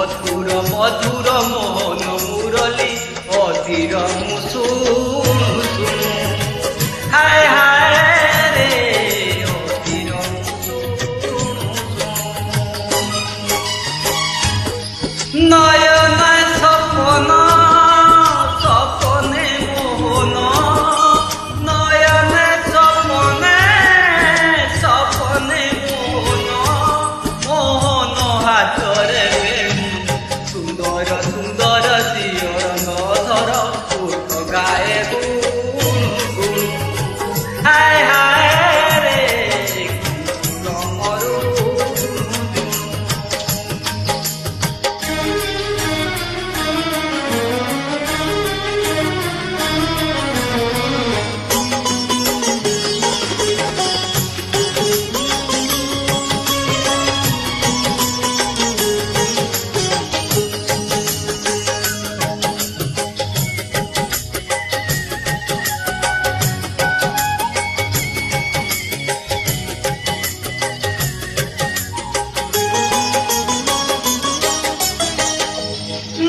मधुर मधुर मोहन मुरली अधीर मुसुनु सुनु हाय हाय रे अधीर मुसुनु सुनु नयन सपन सपने मोहन नयन सपने सपने मोहन मोहन हाथरे सुंदर सुंदर दियर नधर ओठ गाए गुणु गुणु हाय हाय रे रमरू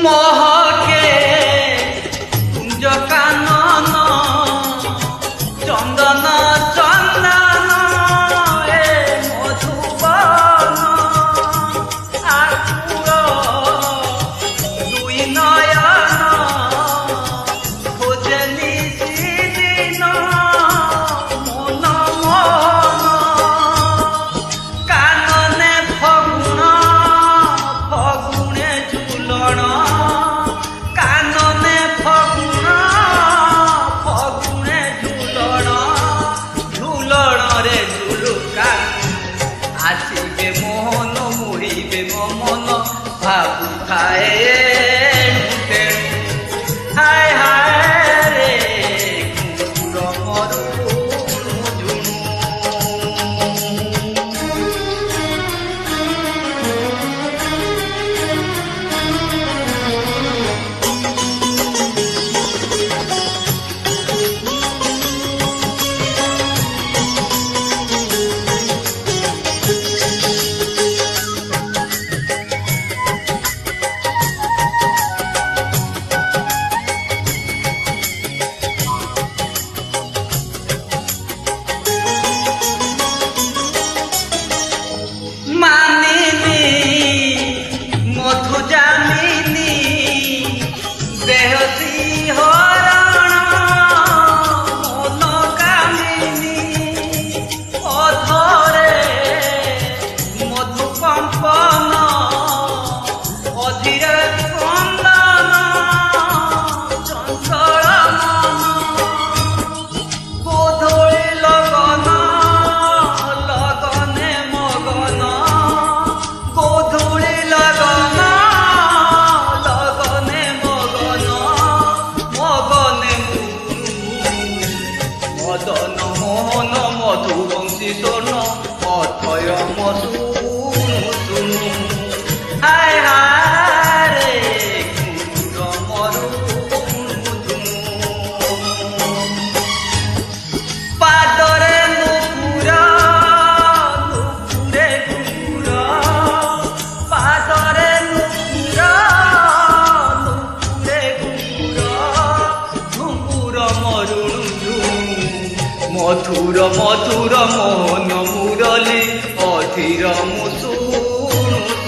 महके कुंज कानन चंदन चंदन ए मधुबन आकुल दुई नयन खोजे निशिदिन मन मन कानने फगुण फगुणे झुलण कानने फगुण फगुणे झुलण झुलण रे झुलुका आसिबे मोहन मोहिबे मन भाबु खाए हाय हाय रे कुकुर मरु झुणु मानिनी मधु जामिनी देहसी हरण मन कामिनी अधरे मधु कंपन अधीर कंदन चंचल मन गोधूली लगन लगने मगन गोधूली लगन लगने मगन मगने मदन मोहन मधुबंशी स्वर्ण अथय मसुनु सुनु हाय हाय रे कुकुर मरु पादरे नुपुर नुपुरे घुंगुर पादरे नुपुर नुपुरे घुंगुर घुंगुर मरुणु मधुर मधुर मोहन मुरली अधीर मुसुनु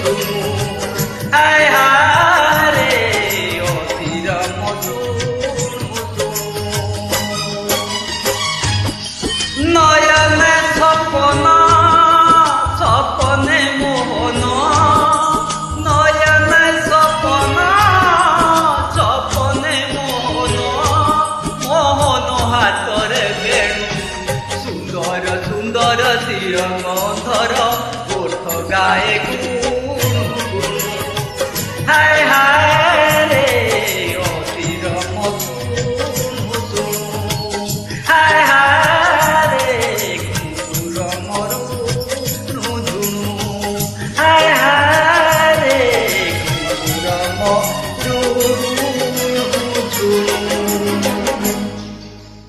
सुनु हाय हाय रे अधीर मुसुनु सुनु नयन सपन सपने मोहन नयन सपन सपने मोहन मोहन हाथरे बेणु सुंदर सुंदर तिरंगधर ओठ गाए गुणु गुणु हाय हाय